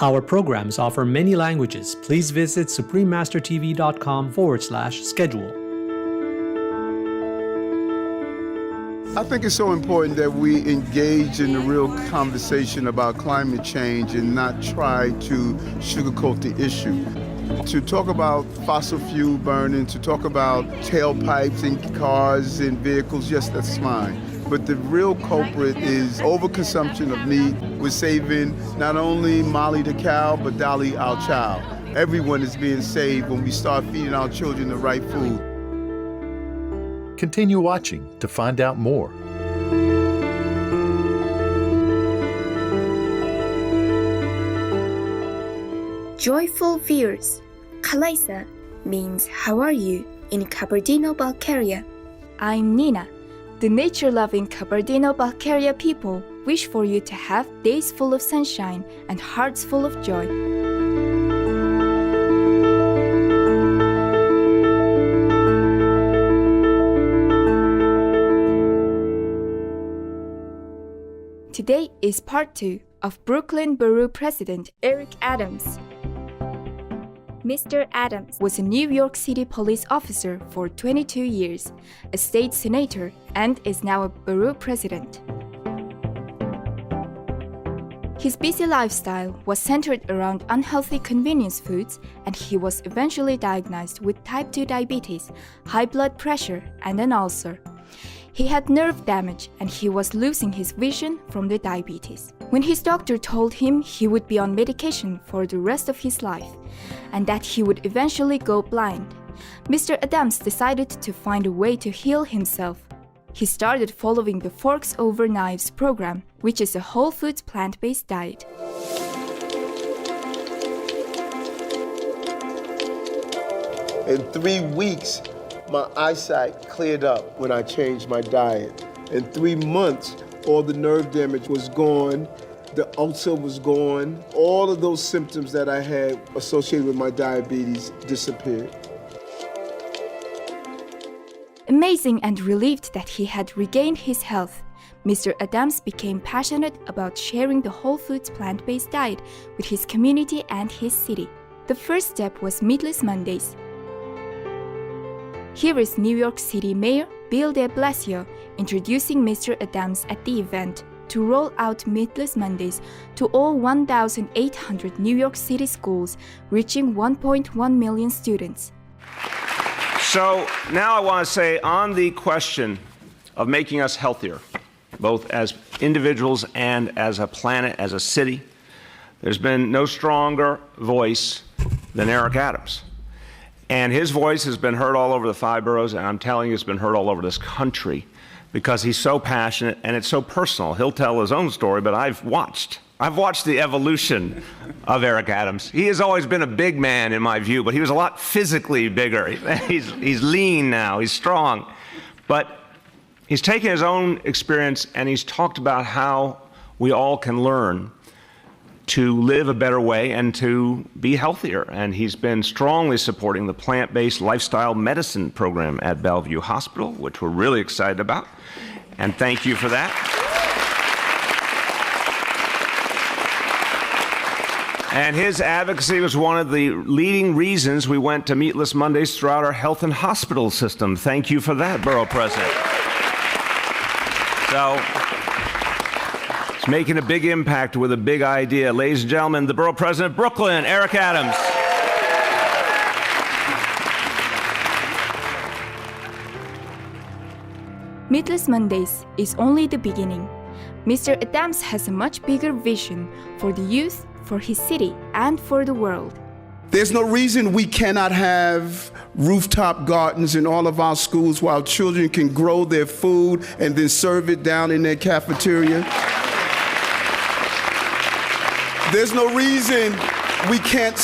Our programs offer many languages. Please visit suprememastertv.com/schedule. I think it's so important that we engage in the real conversation about climate change and not try to sugarcoat the issue. To talk about fossil fuel burning, to talk about tailpipes in cars and vehicles, yes, that's fine. But the real culprit is overconsumption of meat. We're saving not only Molly the cow, but Dolly our child. Everyone is being saved when we start feeding our children the right food. Continue watching to find out more. Joyful viewers, Kalaisa means how are you in Kabardino-Balkaria. I'm Nina. The nature-loving Kabardino-Balkaria people wish for you to have days full of sunshine and hearts full of joy. Today is part 2 of Brooklyn Borough President Eric Adams. Mr. Adams was a New York City police officer for 22 years, a state senator, and is now a borough president. His busy lifestyle was centered around unhealthy convenience foods, and he was eventually diagnosed with type 2 diabetes, high blood pressure, and an ulcer. He had nerve damage and he was losing his vision from the diabetes. When his doctor told him he would be on medication for the rest of his life and that he would eventually go blind, Mr. Adams decided to find a way to heal himself. He started following the Forks Over Knives program, which is a whole foods plant-based diet. In 3 weeks, my eyesight cleared up when I changed my diet. In 3 months, all the nerve damage was gone, the ulcer was gone, all of those symptoms that I had associated with my diabetes disappeared. Amazing and relieved that he had regained his health, Mr. Adams became passionate about sharing the whole foods plant-based diet with his community and his city. The first step was Meatless Mondays. Here is New York City Mayor Bill de Blasio introducing Mr. Adams at the event to roll out Meatless Mondays to all 1,800 New York City schools, reaching 1.1 million students. So now I want to say on the question of making us healthier, both as individuals and as a planet, as a city, there's been no stronger voice than Eric Adams. And his voice has been heard all over the 5 boroughs, and I'm telling you, it's been heard all over this country because he's so passionate and it's so personal. He'll tell his own story, but I've watched the evolution of Eric Adams. He has always been a big man in my view, but he was a lot physically bigger. He's lean now, he's strong. But he's taken his own experience and he's talked about how we all can learn to live a better way and to be healthier. And he's been strongly supporting the plant-based lifestyle medicine program at Bellevue Hospital, which we're really excited about. And thank you for that. And his advocacy was one of the leading reasons we went to Meatless Mondays throughout our health and hospital system. Thank you for that, Borough President. So, it's making a big impact with a big idea. Ladies and gentlemen, the Borough President of Brooklyn, Eric Adams. Meatless Mondays is only the beginning. Mr. Adams has a much bigger vision for the youth, for his city, and for the world. There's no reason we cannot have rooftop gardens in all of our schools while children can grow their food and then serve it down in their cafeteria. There's no reason we can't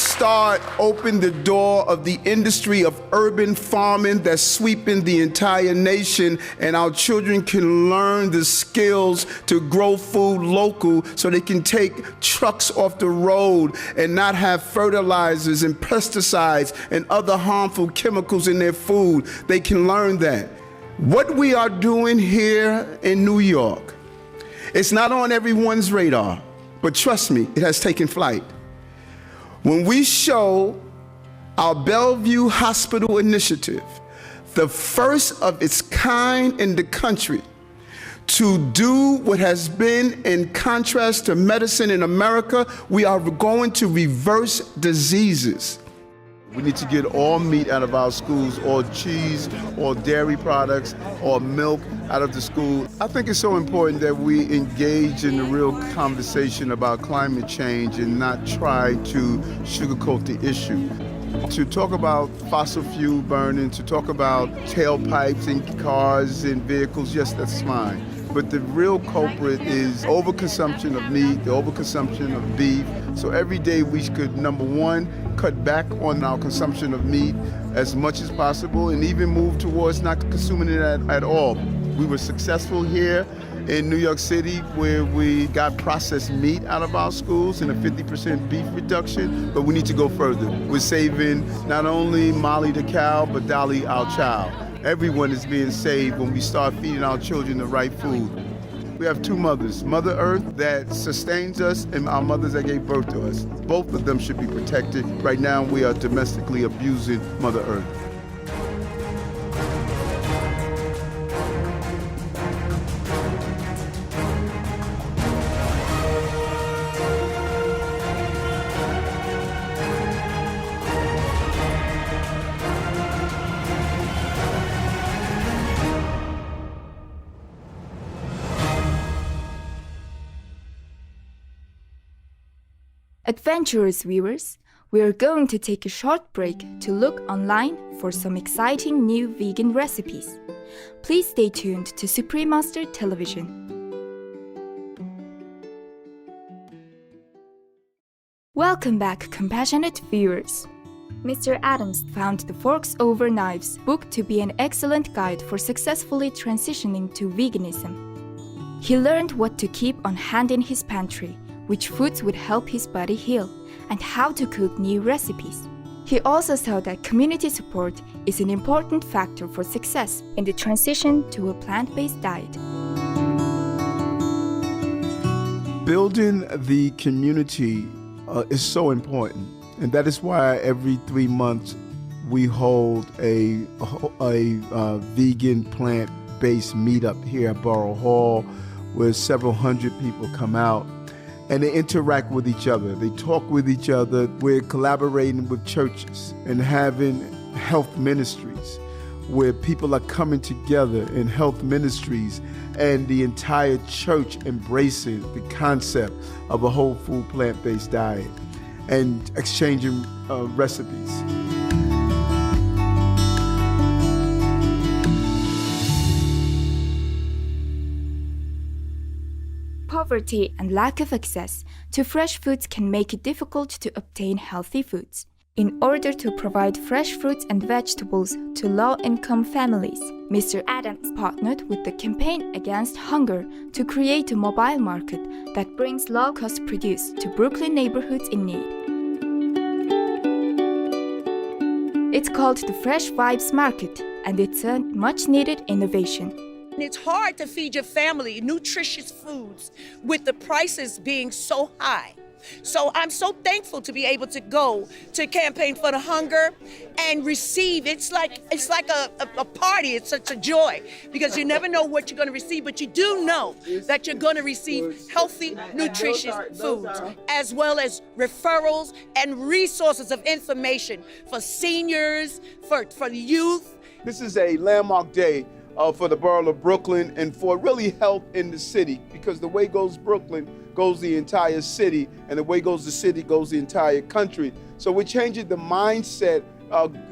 open the door of the industry of urban farming that's sweeping the entire nation, and our children can learn the skills to grow food local so they can take trucks off the road and not have fertilizers and pesticides and other harmful chemicals in their food. They can learn that. What we are doing here in New York, it's not on everyone's radar, but trust me, it has taken flight. When we show our Bellevue Hospital initiative, the first of its kind in the country, to do what has been in contrast to medicine in America, we are going to reverse diseases. We need to get all meat out of our schools, all cheese, all dairy products, all milk out of the school. I think it's so important that we engage in the real conversation about climate change and not try to sugarcoat the issue. To talk about fossil fuel burning, to talk about tailpipes in cars and vehicles, yes, that's fine. But the real culprit is overconsumption of meat, the overconsumption of beef. So every day we could, number one, cut back on our consumption of meat as much as possible and even move towards not consuming it at all. We were successful here in New York City where we got processed meat out of our schools and a 50% beef reduction, but we need to go further. We're saving not only Molly the cow, but Dolly our child. Everyone is being saved when we start feeding our children the right food. We have two mothers, Mother Earth that sustains us and our mothers that gave birth to us. Both of them should be protected. Right now we are domestically abusing Mother Earth. Adventurous viewers, we are going to take a short break to look online for some exciting new vegan recipes. Please stay tuned to Supreme Master Television. Welcome back, compassionate viewers. Mr. Adams found the Forks Over Knives book to be an excellent guide for successfully transitioning to veganism. He learned what to keep on hand in his pantry, which foods would help his body heal, and how to cook new recipes. He also saw that community support is an important factor for success in the transition to a plant-based diet. Building the community is so important, and that is why every 3 months we hold a vegan plant-based meetup here at Borough Hall, where several hundred people come out and they interact with each other. They talk with each other. We're collaborating with churches and having health ministries where people are coming together in health ministries and the entire church embraces the concept of a whole food plant-based diet and exchanging recipes. Poverty and lack of access to fresh foods can make it difficult to obtain healthy foods. In order to provide fresh fruits and vegetables to low-income families, Mr. Adams partnered with the Campaign Against Hunger to create a mobile market that brings low-cost produce to Brooklyn neighborhoods in need. It's called the Fresh Vibes Market, and it's a much-needed innovation. It's hard to feed your family nutritious foods with the prices being so high. So I'm so thankful to be able to go to Campaign for the Hunger and receive. It's like a party. It's such a joy because you never know what you're going to receive, but you do know that you're going to receive healthy, nutritious foods, as well as referrals and resources of information for seniors, for youth. This is a landmark day for the borough of Brooklyn and for really health in the city, because the way goes Brooklyn goes the entire city, and the way goes the city goes the entire country. So we're changing the mindset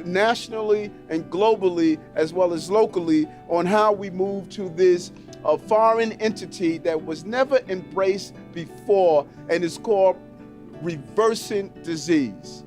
nationally and globally as well as locally on how we move to this foreign entity that was never embraced before, and it's called reversing disease.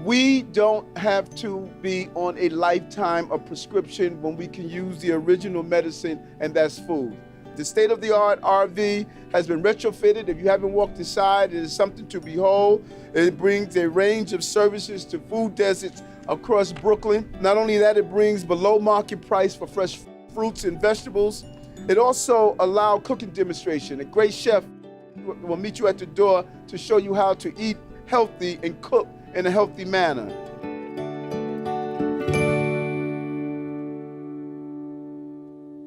We don't have to be on a lifetime of prescription when we can use the original medicine, and that's food. The state-of-the-art RV has been retrofitted. If you haven't walked inside, it is something to behold. It brings a range of services to food deserts across Brooklyn. Not only that, it brings below market price for fresh fruits and vegetables. It also allows cooking demonstration. A great chef will meet you at the door to show you how to eat healthy and cook in a healthy manner.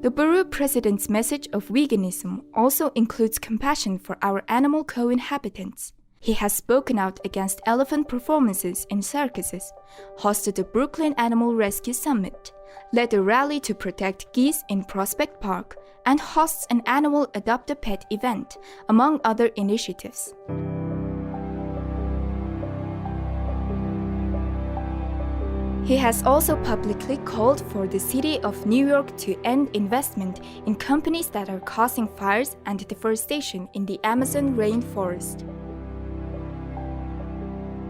The Peru president's message of veganism also includes compassion for our animal co-inhabitants. He has spoken out against elephant performances in circuses, hosted the Brooklyn Animal Rescue Summit, led a rally to protect geese in Prospect Park, and hosts an annual Adopt-a-Pet event, among other initiatives. He has also publicly called for the city of New York to end investment in companies that are causing fires and deforestation in the Amazon rainforest.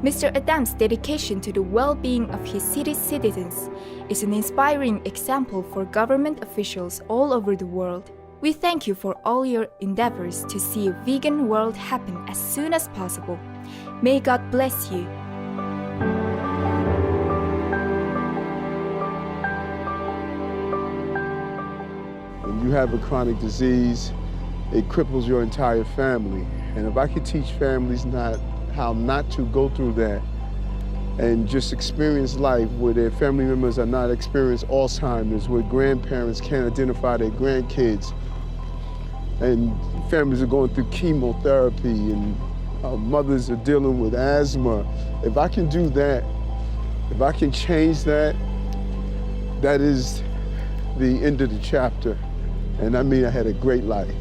Mr. Adams' dedication to the well-being of his city's citizens is an inspiring example for government officials all over the world. We thank you for all your endeavors to see a vegan world happen as soon as possible. May God bless you. When you have a chronic disease, it cripples your entire family. And if I could teach families how not to go through that and just experience life where their family members are not experiencing Alzheimer's, where grandparents can't identify their grandkids, and families are going through chemotherapy, and mothers are dealing with asthma. If I can do that, if I can change that, that is the end of the chapter. And I mean, I had a great life.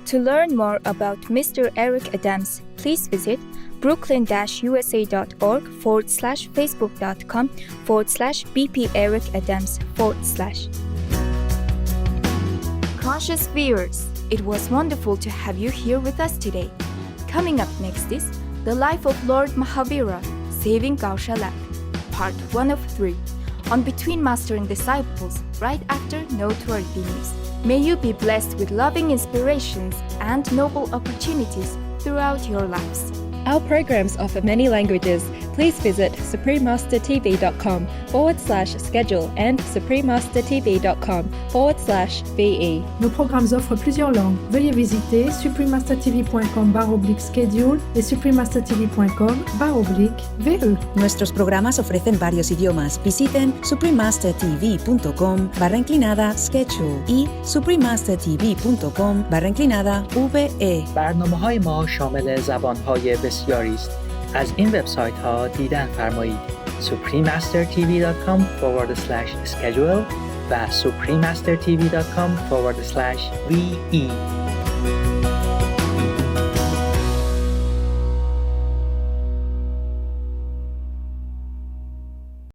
To learn more about Mr. Eric Adams, please visit brooklyn-usa.org/facebook.com/bpericadams/. Conscious viewers, it was wonderful to have you here with us today. Coming up next is The Life of Lord Mahavira, Saving Gaushala, Part 1 of 3, on Between Master and Disciples, right after Noteworthy News. May you be blessed with loving inspirations and noble opportunities throughout your lives. Our programs offer many languages. Please visit suprememastertv.com/schedule and suprememastertv.com/ve. Nos programmes offrent plusieurs langues. Veuillez visiter suprememastertv.com/schedule et suprememastertv.com/ve. Nuestros programas ofrecen varios idiomas. Visiten suprememastertv.com/schedule y suprememastertv.com/ve. برنامه‌های ما شامل زبان‌های بسیاری است. از این وبسایت‌ها دیدن فرمایید: suprememastertv.com/schedule و suprememastertv.com/ve.